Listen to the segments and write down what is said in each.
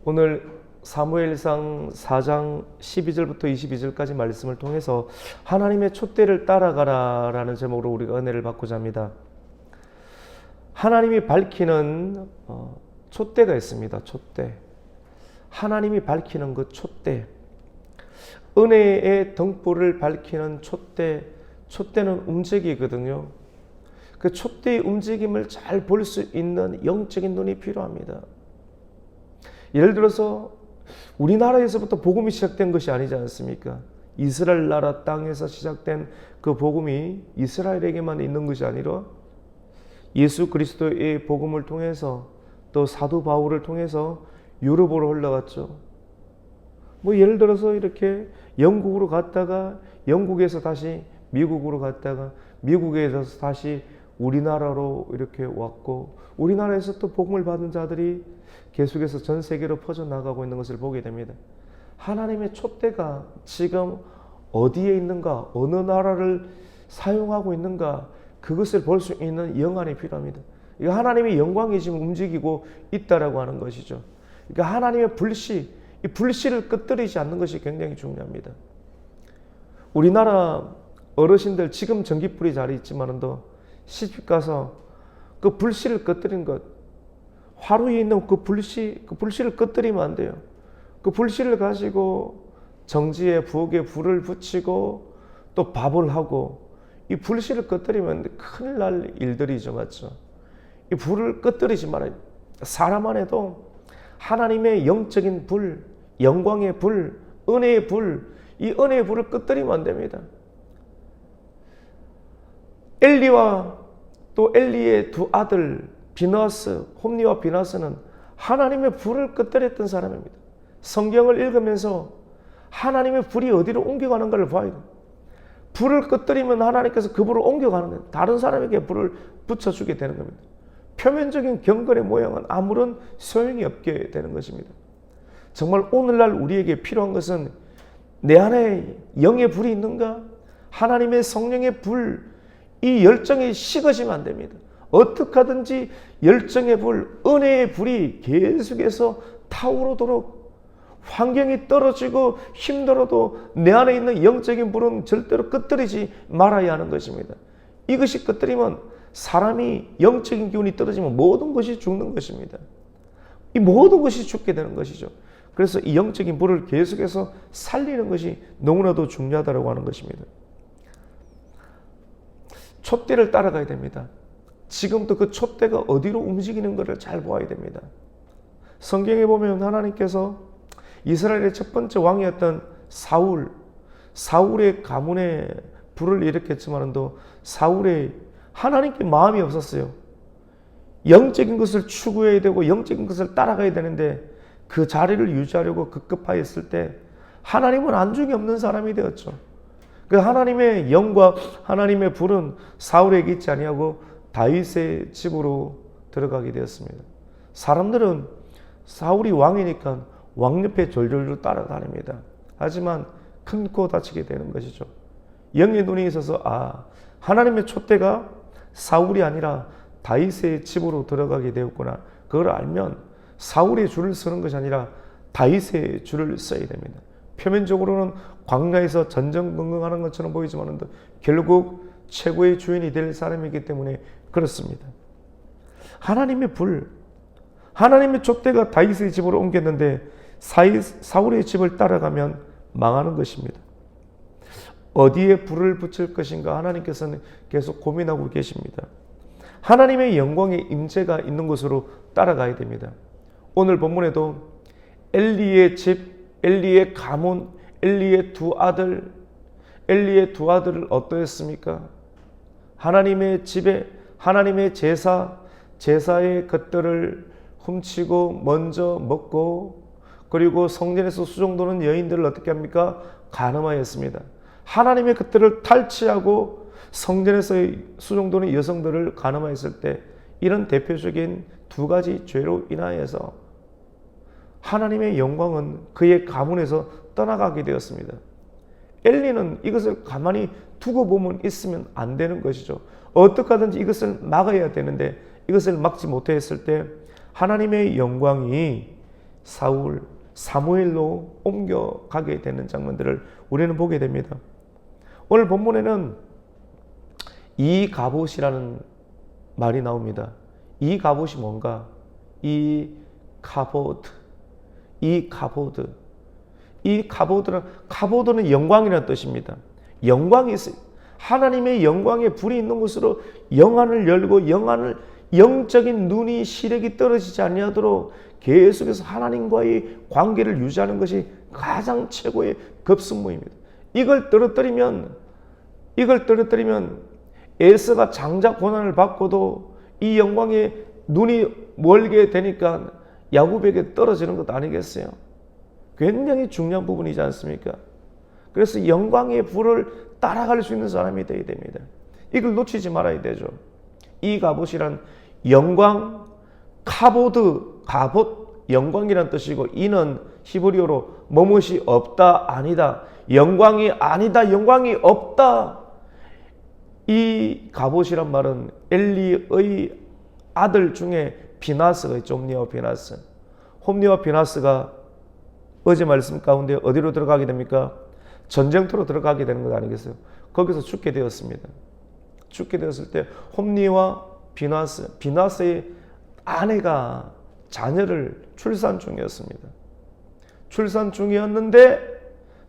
오늘 사무엘상 4장 12절부터 22절까지 말씀을 통해서 하나님의 촛대를 따라가라 라는 제목으로 우리가 은혜를 받고자 합니다. 하나님이 밝히는 촛대가 있습니다. 촛대. 하나님이 밝히는 그 촛대. 은혜의 등불을 밝히는 촛대. 촛대는 움직이거든요. 그 촛대의 움직임을 잘 볼 수 있는 영적인 눈이 필요합니다. 예를 들어서 우리나라에서부터 복음이 시작된 것이 아니지 않습니까? 이스라엘 나라 땅에서 시작된 그 복음이 이스라엘에게만 있는 것이 아니라 예수 그리스도의 복음을 통해서 또 사도 바울을 통해서 유럽으로 흘러갔죠. 예를 들어서 이렇게 영국으로 갔다가 영국에서 다시 미국으로 갔다가 미국에서 다시 우리나라로 이렇게 왔고 우리나라에서 또 복음을 받은 자들이 계속해서 전 세계로 퍼져나가고 있는 것을 보게 됩니다. 하나님의 촛대가 지금 어디에 있는가, 어느 나라를 사용하고 있는가, 그것을 볼 수 있는 영안이 필요합니다. 이거 하나님의 영광이 지금 움직이고 있다라고 하는 것이죠. 그러니까 하나님의 불씨, 이 불씨를 끄트리지 않는 것이 굉장히 중요합니다. 우리나라 어르신들 지금 전기불이 잘 있지만도 시집 가서 그 불씨를 끄트린 것, 화로에 있는 그 불씨를 끄트리면 안 돼요. 그 불씨를 가지고 정지에 부엌에 불을 붙이고 또 밥을 하고 이 불씨를 끄트리면 큰일 날 일들이죠, 맞죠? 이 불을 끄트리지 말아요. 사람 안에도 하나님의 영적인 불, 영광의 불, 은혜의 불, 이 은혜의 불을 끄트리면 안 됩니다. 엘리와 또 엘리의 두 아들 비나스, 홈니와 비나스는 하나님의 불을 끄트렸던 사람입니다. 성경을 읽으면서 하나님의 불이 어디로 옮겨가는가를 봐야 돼요. 불을 끄트리면 하나님께서 그 불을 옮겨가는 거예요. 다른 사람에게 불을 붙여주게 되는 겁니다. 표면적인 경건의 모양은 아무런 소용이 없게 되는 것입니다. 정말 오늘날 우리에게 필요한 것은 내 안에 영의 불이 있는가? 하나님의 성령의 불, 이 열정이 식어지면 안 됩니다. 어떻게 하든지 열정의 불, 은혜의 불이 계속해서 타오르도록 환경이 떨어지고 힘들어도 내 안에 있는 영적인 불은 절대로 끄트리지 말아야 하는 것입니다. 이것이 끄트리면 사람이 영적인 기운이 떨어지면 모든 것이 죽는 것입니다. 이 모든 것이 죽게 되는 것이죠. 그래서 이 영적인 불을 계속해서 살리는 것이 너무나도 중요하다고 하는 것입니다. 촛대를 따라가야 됩니다. 지금도 그 촛대가 어디로 움직이는 것을 잘 보아야 됩니다. 성경에 보면 하나님께서 이스라엘의 첫 번째 왕이었던 사울의 가문에 불을 일으켰지만도 사울의 하나님께 마음이 없었어요. 영적인 것을 추구해야 되고 영적인 것을 따라가야 되는데 그 자리를 유지하려고 급급하였을 때 하나님은 안중이 없는 사람이 되었죠. 그 하나님의 영과 하나님의 불은 사울에게 있지 아니하고 다윗의 집으로 들어가게 되었습니다. 사람들은 사울이 왕이니까 왕 옆에 졸졸 따라다닙니다. 하지만 큰 코 다치게 되는 것이죠. 영의 눈이 있어서 하나님의 촛대가 사울이 아니라 다윗의 집으로 들어가게 되었구나. 그걸 알면 사울의 줄을 서는 것이 아니라 다윗의 줄을 써야 됩니다. 표면적으로는 광야에서 전전긍긍하는 것처럼 보이지만 결국 최고의 주인이 될 사람이기 때문에 그렇습니다. 하나님의 불, 하나님의 촛대가 다윗의 집으로 옮겼는데 사울의 집을 따라가면 망하는 것입니다. 어디에 불을 붙일 것인가 하나님께서는 계속 고민하고 계십니다. 하나님의 영광의 임재가 있는 곳으로 따라가야 됩니다. 오늘 본문에도 엘리의 집, 엘리의 가문, 엘리의 두 아들을 어떠했습니까? 하나님의 집에 하나님의 제사의 것들을 훔치고 먼저 먹고 그리고 성전에서 수종도는 여인들을 어떻게 합니까? 간음하였습니다. 하나님의 것들을 탈취하고 성전에서 수종도는 여성들을 간음하였을 때 이런 대표적인 두 가지 죄로 인하여서 하나님의 영광은 그의 가문에서 떠나가게 되었습니다. 엘리는 이것을 가만히 두고 보면 있으면 안 되는 것이죠. 어떻게 하든지 이것을 막아야 되는데 이것을 막지 못했을 때 하나님의 영광이 사울, 사무엘로 옮겨가게 되는 장면들을 우리는 보게 됩니다. 오늘 본문에는 이 갑옷이라는 말이 나옵니다. 이 갑옷이 뭔가? 이 카보드. 카보드는 영광이라는 뜻입니다. 영광이 있어요. 하나님의 영광의 불이 있는 곳으로 영안을 열고 영적인 눈이 시력이 떨어지지 아니하도록 계속해서 하나님과의 관계를 유지하는 것이 가장 최고의 급선무입니다. 이걸 떨어뜨리면 에서가 장자 고난을 받고도 이 영광에 눈이 멀게 되니까 야곱에게 떨어지는 것 아니겠어요? 굉장히 중요한 부분이지 않습니까? 그래서 영광의 불을 따라갈 수 있는 사람이 되어야 됩니다. 이걸 놓치지 말아야 되죠. 이 갑옷이란 영광, 갑옷, 영광이란 뜻이고, 이는 히브리어로 뭐뭇이 없다, 아니다. 영광이 아니다, 영광이 없다. 이 갑옷이란 말은 엘리의 아들 중에 비나스가 있죠. 홈리와 비나스가 어제 말씀 가운데 어디로 들어가게 됩니까? 전쟁터로 들어가게 되는 것 아니겠어요? 거기서 죽게 되었습니다. 죽게 되었을 때 홈리와 비나스의 아내가 자녀를 출산 중이었습니다. 출산 중이었는데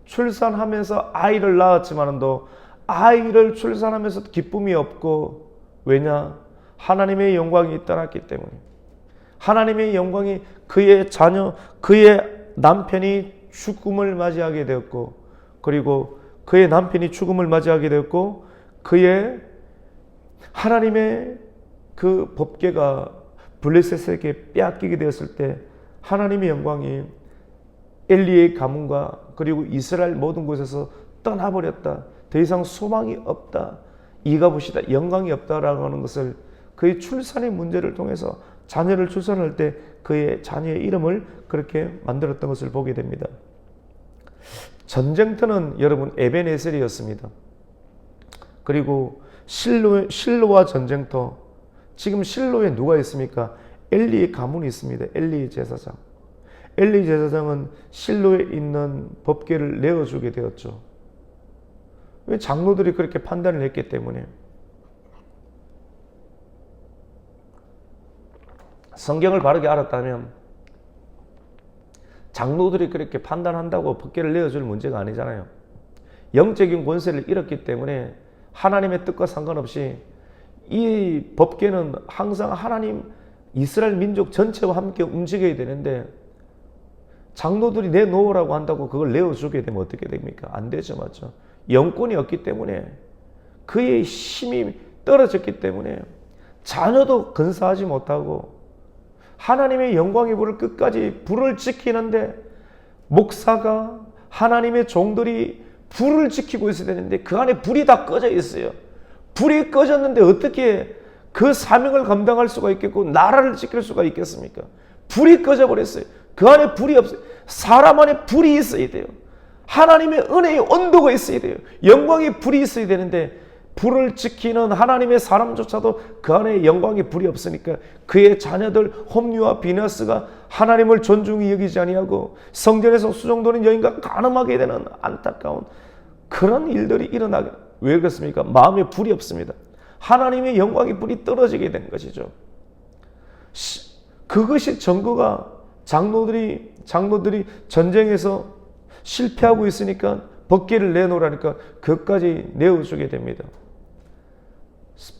출산하면서 아이를 낳았지만도 아이를 출산하면서 기쁨이 없고, 왜냐? 하나님의 영광이 떠났기 때문에. 하나님의 영광이 그의 자녀, 그의 남편이 죽음을 맞이하게 되었고, 그리고 그의 남편이 죽음을 맞이하게 되었고, 그의 하나님의 그 법궤가 블레셋에게 빼앗기게 되었을 때 하나님의 영광이 엘리의 가문과 그리고 이스라엘 모든 곳에서 떠나버렸다. 더 이상 소망이 없다. 이 갑옷이다. 영광이 없다라고 하는 것을 그의 출산의 문제를 통해서 자녀를 출산할 때 그의 자녀의 이름을 그렇게 만들었던 것을 보게 됩니다. 전쟁터는 여러분 에벤에셀이었습니다. 그리고 실로와 전쟁터. 지금 실로에 누가 있습니까? 엘리의 가문이 있습니다. 엘리의 제사장. 엘리 제사장은 실로에 있는 법궤를 내어주게 되었죠. 왜? 장로들이 그렇게 판단을 했기 때문에. 성경을 바르게 알았다면 장로들이 그렇게 판단한다고 법궤를 내어줄 문제가 아니잖아요. 영적인 권세를 잃었기 때문에 하나님의 뜻과 상관없이 이 법궤는 항상 하나님, 이스라엘 민족 전체와 함께 움직여야 되는데 장로들이 내놓으라고 한다고 그걸 내어주게 되면 어떻게 됩니까? 안 되죠, 맞죠? 영권이 없기 때문에, 그의 힘이 떨어졌기 때문에 자녀도 근사하지 못하고 하나님의 영광의 불을 끝까지 불을 지키는데, 목사가 하나님의 종들이 불을 지키고 있어야 되는데 그 안에 불이 다 꺼져 있어요. 불이 꺼졌는데 어떻게 그 사명을 감당할 수가 있겠고 나라를 지킬 수가 있겠습니까? 불이 꺼져 버렸어요. 그 안에 불이 없어요. 사람 안에 불이 있어야 돼요. 하나님의 은혜의 온도가 있어야 돼요. 영광의 불이 있어야 되는데 불을 지키는 하나님의 사람조차도 그 안에 영광의 불이 없으니까 그의 자녀들 홈리와 비나스가 하나님을 존중히 여기지 아니하고 성전에서 수종도는 여인과 간음하게 되는 안타까운 그런 일들이 일어나게. 왜 그렇습니까? 마음에 불이 없습니다. 하나님의 영광의 불이 떨어지게 된 것이죠. 그것이 증거가 장로들이 전쟁에서 실패하고 있으니까 법궤를 내놓으라니까 그것까지 내어주게 됩니다.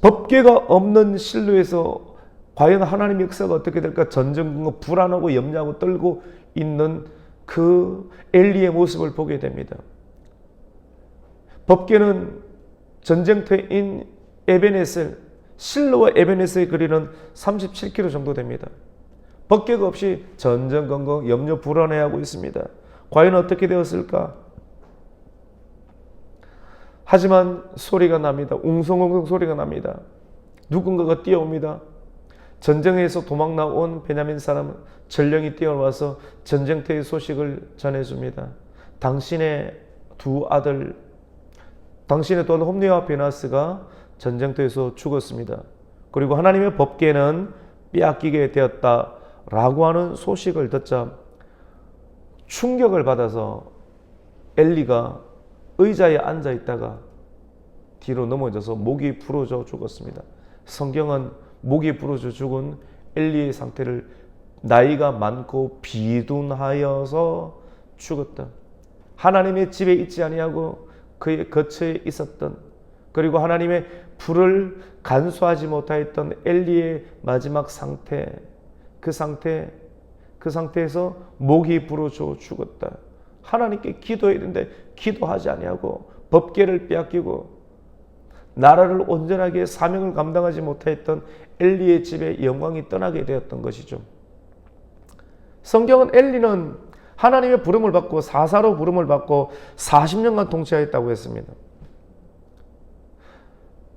법궤가 없는 실로에서 과연 하나님의 역사가 어떻게 될까? 전쟁과 불안하고 염려하고 떨고 있는 그 엘리의 모습을 보게 됩니다. 법궤는 전쟁터인 에벤에셀, 실로와 에벤에셀의 거리는 37km 정도 됩니다. 법궤가 없이 전전긍긍 염려 불안해하고 있습니다. 과연 어떻게 되었을까? 하지만 소리가 납니다. 웅성웅성 소리가 납니다. 누군가가 뛰어옵니다. 전쟁에서 도망 나온 베냐민 사람 전령이 뛰어와서 전쟁터의 소식을 전해줍니다. 당신의 두 아들 홈리와 비나스가 전쟁터에서 죽었습니다. 그리고 하나님의 법궤는 빼앗기게 되었다라고 하는 소식을 듣자 충격을 받아서 엘리가 의자에 앉아 있다가 뒤로 넘어져서 목이 부러져 죽었습니다. 성경은 목이 부러져 죽은 엘리의 상태를 나이가 많고 비둔하여서 죽었다. 하나님의 집에 있지 아니하고 그의 거처에 있었던, 그리고 하나님의 불을 간수하지 못하였던 엘리의 마지막 상태, 그 상태에서 목이 부러져 죽었다. 하나님께 기도해야 되는데 기도하지 아니하고 법궤를 빼앗기고 나라를 온전하게 사명을 감당하지 못하였던 엘리의 집에 영광이 떠나게 되었던 것이죠. 성경은 엘리는 하나님의 부름을 받고 사사로 부름을 받고 40년간 통치하였다고 했습니다.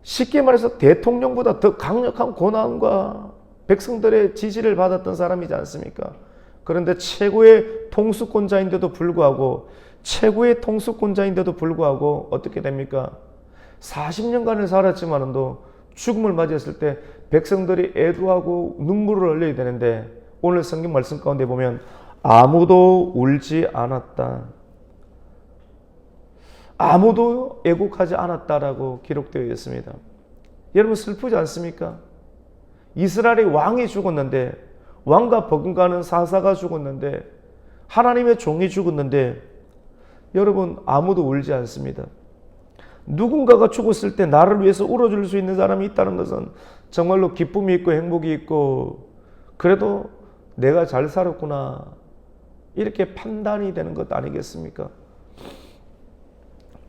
쉽게 말해서 대통령보다 더 강력한 권한과 백성들의 지지를 받았던 사람이지 않습니까? 그런데 최고의 통수권자인데도 불구하고 어떻게 됩니까? 40년간을 살았지만도 죽음을 맞이했을 때 백성들이 애도하고 눈물을 흘려야 되는데, 오늘 성경 말씀 가운데 보면 아무도 울지 않았다, 아무도 애곡하지 않았다라고 기록되어 있습니다. 여러분, 슬프지 않습니까? 이스라엘의 왕이 죽었는데, 왕과 버금가는 사사가 죽었는데, 하나님의 종이 죽었는데, 여러분, 아무도 울지 않습니다. 누군가가 죽었을 때 나를 위해서 울어줄 수 있는 사람이 있다는 것은 정말로 기쁨이 있고 행복이 있고, 그래도 내가 잘 살았구나, 이렇게 판단이 되는 것 아니겠습니까?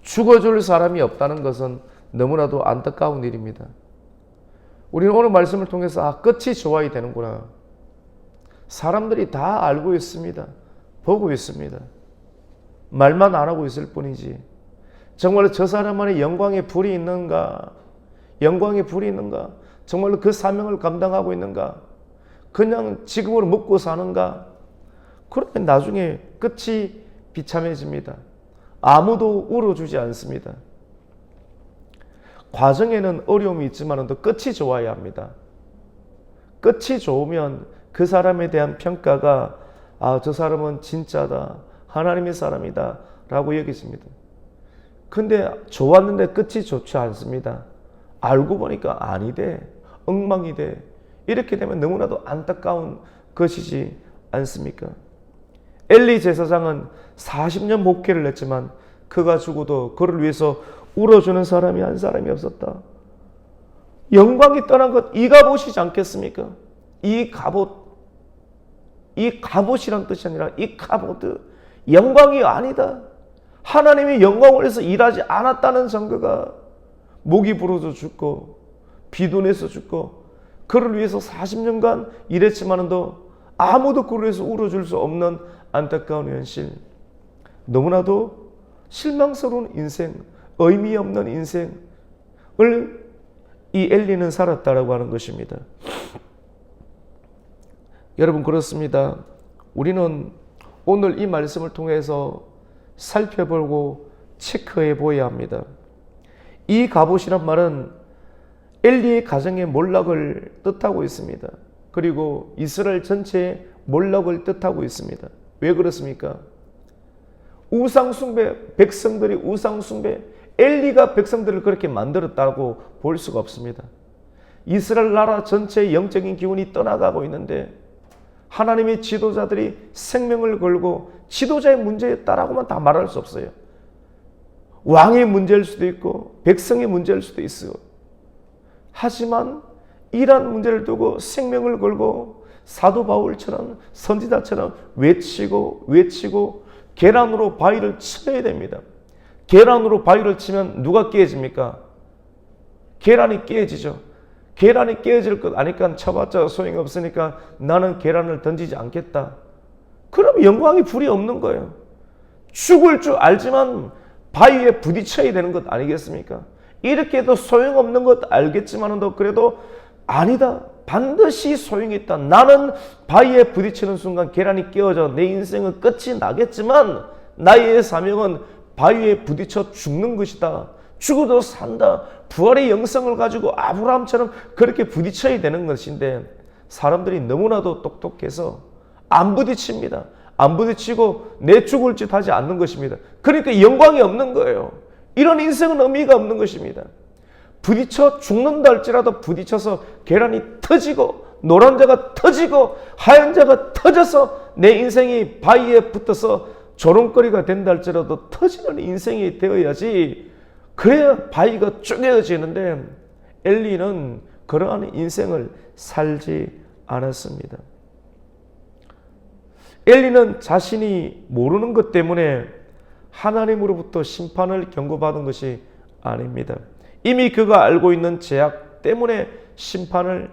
죽어줄 사람이 없다는 것은 너무나도 안타까운 일입니다. 우리는 오늘 말씀을 통해서 끝이 좋아야 되는구나, 사람들이 다 알고 있습니다. 보고 있습니다. 말만 안 하고 있을 뿐이지, 정말로 저 사람 안에 영광의 불이 있는가, 정말로 그 사명을 감당하고 있는가, 그냥 지금으로 먹고 사는가, 그러면 나중에 끝이 비참해집니다. 아무도 울어주지 않습니다. 과정에는 어려움이 있지만도 끝이 좋아야 합니다. 끝이 좋으면 그 사람에 대한 평가가 저 사람은 진짜다, 하나님의 사람이다 라고 여기집니다. 근데 좋았는데 끝이 좋지 않습니다. 알고 보니까 아니대, 엉망이 돼. 이렇게 되면 너무나도 안타까운 것이지 않습니까? 엘리 제사장은 40년 목회를 했지만 그가 죽어도 그를 위해서 울어주는 사람이 한 사람이 없었다. 영광이 떠난 것, 이 갑옷이지 않겠습니까? 이 갑옷이란 뜻이 아니라 이 갑옷, 영광이 아니다, 하나님의 영광을 위해서 일하지 않았다는 증거가, 목이 부러져 죽고 비둔해서 죽고 그를 위해서 40년간 일했지만도 아무도 그를 위해서 울어줄 수 없는 안타까운 현실, 너무나도 실망스러운 인생, 의미 없는 인생을 이 엘리는 살았다라고 하는 것입니다. 여러분, 그렇습니다. 우리는 오늘 이 말씀을 통해서 살펴보고 체크해 보아야 합니다. 이 갑옷이란 말은 엘리의 가정의 몰락을 뜻하고 있습니다. 그리고 이스라엘 전체의 몰락을 뜻하고 있습니다. 왜 그렇습니까? 우상숭배, 백성들이 우상숭배, 엘리가 백성들을 그렇게 만들었다고 볼 수가 없습니다. 이스라엘 나라 전체의 영적인 기운이 떠나가고 있는데 하나님의 지도자들이 생명을 걸고, 지도자의 문제였다라고만 다 말할 수 없어요. 왕의 문제일 수도 있고 백성의 문제일 수도 있어요. 하지만 이러한 문제를 두고 생명을 걸고 사도 바울처럼 선지자처럼 외치고 계란으로 바위를 쳐야 됩니다. 계란으로 바위를 치면 누가 깨집니까? 계란이 깨지죠. 계란이 깨질 것 아니까 쳐봤자 소용이 없으니까 나는 계란을 던지지 않겠다. 그럼 영광의 불이 없는 거예요. 죽을 줄 알지만 바위에 부딪혀야 되는 것 아니겠습니까? 이렇게 해도 소용없는 것 알겠지만도 그래도 아니다, 반드시 소용이 있다. 나는 바위에 부딪히는 순간 계란이 깨어져 내 인생은 끝이 나겠지만 나의 사명은 바위에 부딪혀 죽는 것이다. 죽어도 산다. 부활의 영성을 가지고 아브라함처럼 그렇게 부딪혀야 되는 것인데 사람들이 너무나도 똑똑해서 안 부딪힙니다. 안 부딪히고 내 죽을 짓 하지 않는 것입니다. 그러니까 영광이 없는 거예요. 이런 인생은 의미가 없는 것입니다. 부딪혀 죽는다 할지라도 부딪혀서 계란이 터지고 노란 자가 터지고 하얀 자가 터져서 내 인생이 바위에 붙어서 조롱거리가 된다 할지라도 터지는 인생이 되어야지, 그래야 바위가 쪼개어지는데 엘리는 그러한 인생을 살지 않았습니다. 엘리는 자신이 모르는 것 때문에 하나님으로부터 심판을 경고받은 것이 아닙니다. 이미 그가 알고 있는 죄악 때문에 심판을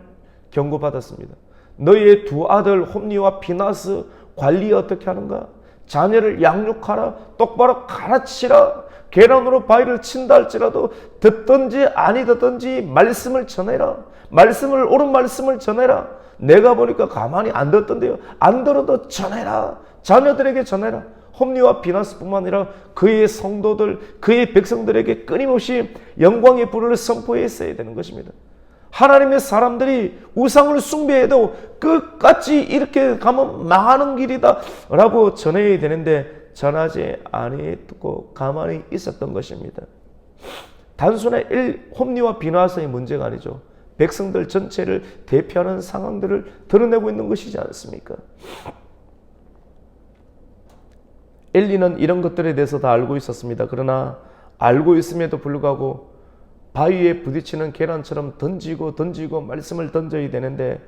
경고받았습니다. 너희의 두 아들 홈니와 비나스 관리 어떻게 하는가? 자녀를 양육하라, 똑바로 가르치라, 계란으로 바위를 친다 할지라도 듣든지 아니 듣든지 말씀을 전해라. 옳은 말씀을 전해라. 내가 보니까 가만히 안 듣던데요. 안 들어도 전해라. 자녀들에게 전해라. 홈리와 비나스뿐만 아니라 그의 성도들, 그의 백성들에게 끊임없이 영광의 불을 선포했어야 되는 것입니다. 하나님의 사람들이 우상을 숭배해도 끝까지 이렇게 가면 망하는 길이다 라고 전해야 되는데 전하지 아니했고 가만히 있었던 것입니다. 단순히 홈리와 비나스의 문제가 아니죠. 백성들 전체를 대표하는 상황들을 드러내고 있는 것이지 않습니까? 엘리는 이런 것들에 대해서 다 알고 있었습니다. 그러나 알고 있음에도 불구하고 바위에 부딪히는 계란처럼 던지고 말씀을 던져야 되는데,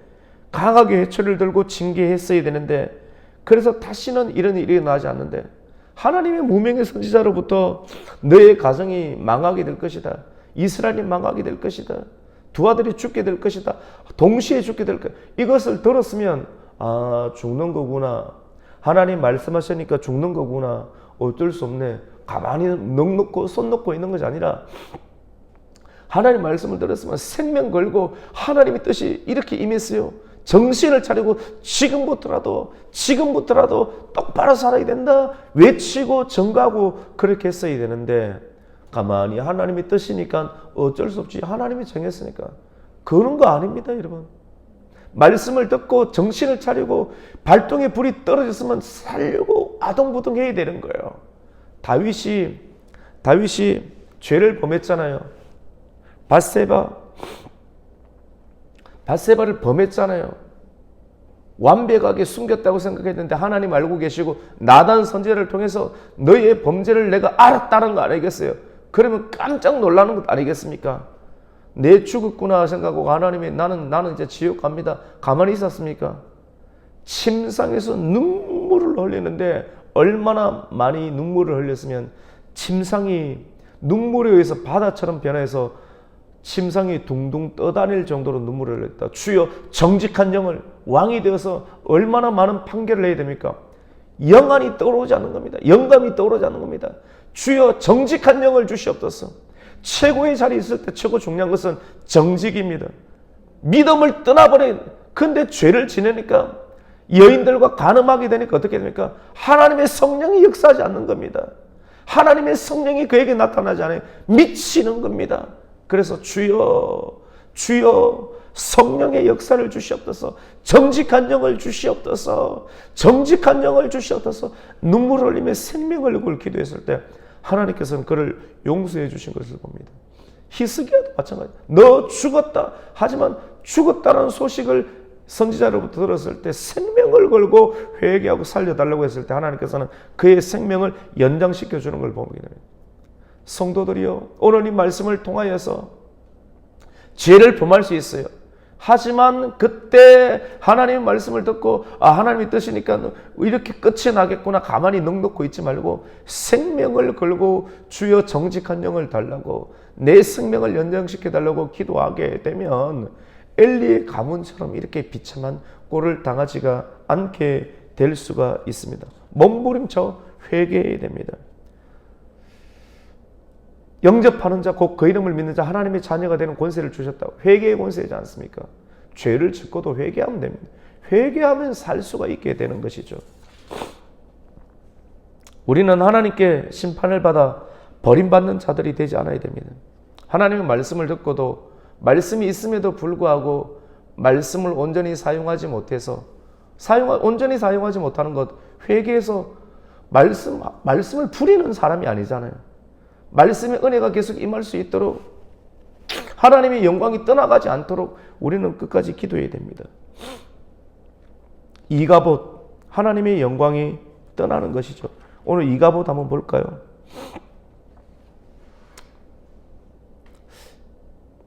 강하게 회초리를 들고 징계했어야 되는데, 그래서 다시는 이런 일이 일어나지 않는데, 하나님의 무명의 선지자로부터 너의 가정이 망하게 될 것이다, 이스라엘이 망하게 될 것이다, 두 아들이 죽게 될 것이다, 동시에 죽게 될 것이다, 이것을 들었으면 죽는 거구나, 하나님 말씀하시니까 죽는 거구나, 어쩔 수 없네, 가만히 넋 놓고 손 놓고 있는 것이 아니라 하나님 말씀을 들었으면 생명 걸고 하나님의 뜻이 이렇게 임했어요. 정신을 차리고 지금부터라도 똑바로 살아야 된다 외치고 전가하고 그렇게 했어야 되는데, 가만히 하나님의 뜻이니까 어쩔 수 없지, 하나님이 정했으니까. 그런 거 아닙니다, 여러분. 말씀을 듣고 정신을 차리고 발동의 불이 떨어졌으면 살려고 아동부동해야 되는 거예요. 다윗이 죄를 범했잖아요. 밧세바를 범했잖아요. 완벽하게 숨겼다고 생각했는데 하나님 알고 계시고 나단 선지자를 통해서 너희의 범죄를 내가 알았다는 거 아니겠어요? 그러면 깜짝 놀라는 것 아니겠습니까? 내 죽었구나 생각하고 하나님이 나는 이제 지옥 갑니다, 가만히 있었습니까? 침상에서 눈물을 흘리는데 얼마나 많이 눈물을 흘렸으면 침상이 눈물에 의해서 바다처럼 변해서 침상이 둥둥 떠다닐 정도로 눈물을 흘렸다. 주여, 정직한 영을, 왕이 되어서 얼마나 많은 판결을 해야 됩니까? 영안이 떠오르지 않는 겁니다. 영감이 떠오르지 않는 겁니다. 주여, 정직한 영을 주시옵소서. 최고의 자리에 있을 때 최고 중요한 것은 정직입니다. 믿음을 떠나버린, 근데 죄를 지내니까 여인들과 간음하게 되니까 어떻게 됩니까? 하나님의 성령이 역사하지 않는 겁니다. 하나님의 성령이 그에게 나타나지 않아요. 미치는 겁니다. 그래서 주여 성령의 역사를 주시옵소서, 정직한 영을 주시옵소서, 눈물을 흘리며 생명을 걸고 기도했을 때 하나님께서는 그를 용서해 주신 것을 봅니다. 히스기야도 마찬가지. 너 죽었다. 하지만 죽었다는 소식을 선지자로부터 들었을 때 생명을 걸고 회개하고 살려달라고 했을 때 하나님께서는 그의 생명을 연장시켜 주는 걸 보게 됩니다. 성도들이요, 오늘 이 말씀을 통하여서 죄를 범할 수 있어요. 하지만 그때 하나님의 말씀을 듣고 하나님의 뜻이니까 이렇게 끝이 나겠구나 가만히 넋놓고 있지 말고 생명을 걸고 주여 정직한 영을 달라고, 내 생명을 연장시켜 달라고 기도하게 되면 엘리의 가문처럼 이렇게 비참한 꼴을 당하지가 않게 될 수가 있습니다. 몸부림쳐 회개해야 됩니다. 영접하는 자, 곧 그 이름을 믿는 자, 하나님의 자녀가 되는 권세를 주셨다고. 회개의 권세이지 않습니까? 죄를 짓고도 회개하면 됩니다. 회개하면 살 수가 있게 되는 것이죠. 우리는 하나님께 심판을 받아 버림받는 자들이 되지 않아야 됩니다. 하나님의 말씀을 듣고도 말씀이 있음에도 불구하고 말씀을 온전히 사용하지 못해서 온전히 사용하지 못하는 것, 회개해서 말씀을 부리는 사람이 아니잖아요. 말씀의 은혜가 계속 임할 수 있도록, 하나님의 영광이 떠나가지 않도록 우리는 끝까지 기도해야 됩니다. 이가봇, 하나님의 영광이 떠나는 것이죠. 오늘 이가봇 한번 볼까요?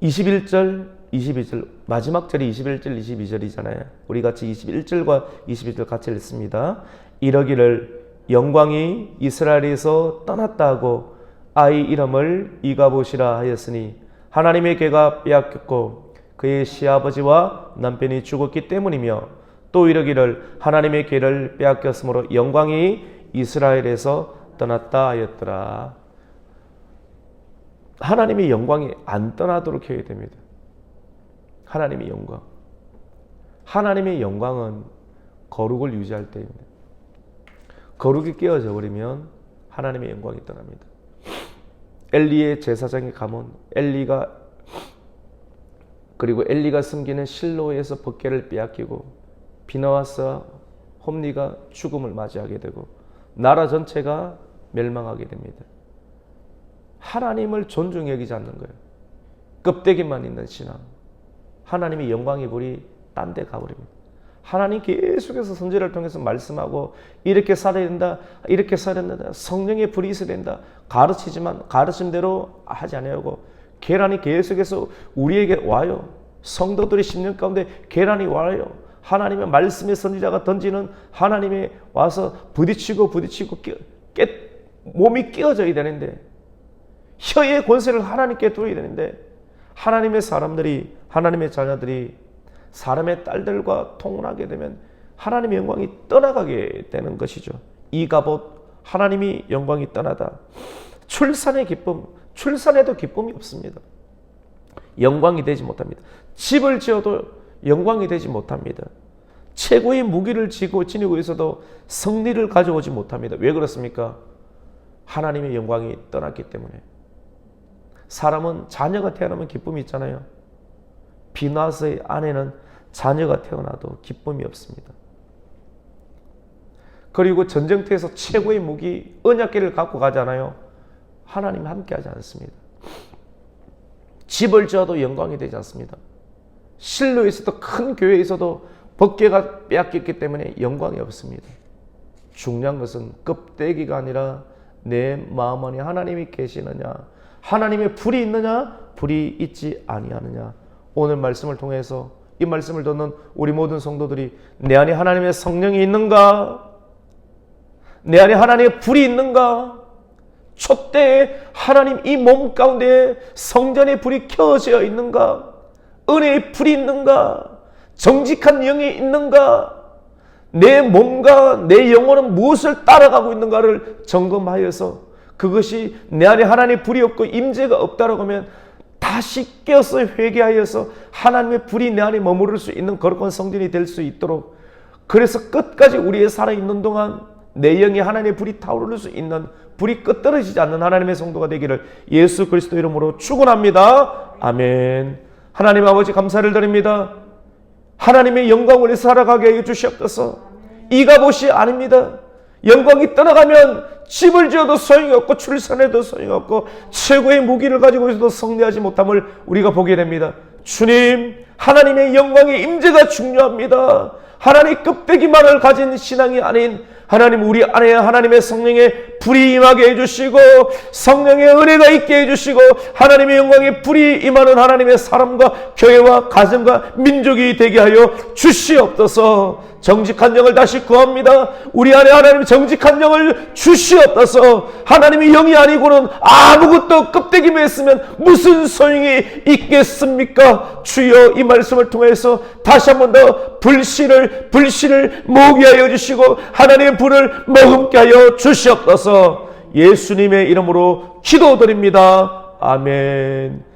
21절, 22절, 마지막 절이 21절, 22절이잖아요. 우리 같이 21절과 22절 같이 읽습니다. 이러기를 영광이 이스라엘에서 떠났다 하고 아이 이름을 이가봇이라 하였으니 하나님의 궤가 빼앗겼고 그의 시아버지와 남편이 죽었기 때문이며, 또 이러기를 하나님의 궤를 빼앗겼으므로 영광이 이스라엘에서 떠났다 하였더라. 하나님의 영광이 안 떠나도록 해야 됩니다. 하나님의 영광. 하나님의 영광은 거룩을 유지할 때입니다. 거룩이 깨어져 버리면 하나님의 영광이 떠납니다. 엘리의 제사장의 가문, 그리고 엘리가 숨기는 실로에서 법궤를 빼앗기고 비나와스와 홈리가 죽음을 맞이하게 되고 나라 전체가 멸망하게 됩니다. 하나님을 존중히 여기지 않는 거예요. 껍데기만 있는 신앙. 하나님의 영광의 불이 딴 데 가버립니다. 하나님 계속해서 선지자를 통해서 말씀하고 이렇게 살아야 된다, 이렇게 살아야 된다, 성령의 불이 있어야 된다 가르치지만 가르침대로 하지 않으려고 계란이 계속해서 우리에게 와요. 성도들의 10년 가운데 계란이 와요. 하나님의 말씀의 선지자가 던지는 하나님의 와서 부딪히고 몸이 끼어져야 되는데, 혀의 권세를 하나님께 두어야 되는데, 하나님의 사람들이, 하나님의 자녀들이 사람의 딸들과 통혼하게 되면 하나님의 영광이 떠나가게 되는 것이죠. 이가봇, 하나님이 영광이 떠나다. 출산의 기쁨, 출산에도 기쁨이 없습니다. 영광이 되지 못합니다. 집을 지어도 영광이 되지 못합니다. 최고의 무기를 지니고 있어도 승리를 가져오지 못합니다. 왜 그렇습니까? 하나님의 영광이 떠났기 때문에. 사람은 자녀가 태어나면 기쁨이 있잖아요. 비나스의 아내는 자녀가 태어나도 기쁨이 없습니다. 그리고 전쟁터에서 최고의 무기 언약궤를 갖고 가잖아요. 하나님 함께 하지 않습니다. 집을 지어도 영광이 되지 않습니다. 실로에서도 큰 교회에서도 법궤가 빼앗겼기 때문에 영광이 없습니다. 중요한 것은 껍데기가 아니라 내 마음 안에 하나님이 계시느냐, 하나님의 불이 있느냐, 불이 있지 아니하느냐. 오늘 말씀을 통해서 이 말씀을 듣는 우리 모든 성도들이 내 안에 하나님의 성령이 있는가? 내 안에 하나님의 불이 있는가? 촛대에 하나님 이 몸 가운데 성전의 불이 켜져 있는가? 은혜의 불이 있는가? 정직한 영이 있는가? 내 몸과 내 영혼은 무엇을 따라가고 있는가를 점검하여서 그것이 내 안에 하나님의 불이 없고 임재가 없다라고 하면 다시 깨어서 회개하여서 하나님의 불이 내 안에 머무를 수 있는 거룩한 성전이 될 수 있도록, 그래서 끝까지 우리의 살아있는 동안 내 영에 하나님의 불이 타오를 수 있는, 불이 끄떨어지지 않는 하나님의 성도가 되기를 예수 그리스도 이름으로 축원합니다. 아멘. 하나님 아버지 감사를 드립니다. 하나님의 영광을 살아가게 해주시옵소서. 이가봇이 아닙니다. 영광이 떠나가면 집을 지어도 소용이 없고 출산해도 소용이 없고 최고의 무기를 가지고 있어도 승리하지 못함을 우리가 보게 됩니다. 주님, 하나님의 영광의 임재가 중요합니다. 하나님 껍데기만을 가진 신앙이 아닌 하나님 우리 안에 하나님의 성령의 불이 임하게 해주시고 성령의 은혜가 있게 해주시고 하나님의 영광의 불이 임하는 하나님의 사람과 교회와 가정과 민족이 되게 하여 주시옵소서. 정직한 영을 다시 구합니다. 우리 안에 하나님의 정직한 영을 주시옵소서. 하나님의 영이 아니고는 아무것도 껍데기만 했으면 무슨 소용이 있겠습니까? 주여, 이 말씀을 통해서 다시 한 번 더 불씨를 모으게 하여 주시고 하나님의 불을 머금게 하여 주시옵소서. 예수님의 이름으로 기도드립니다. 아멘.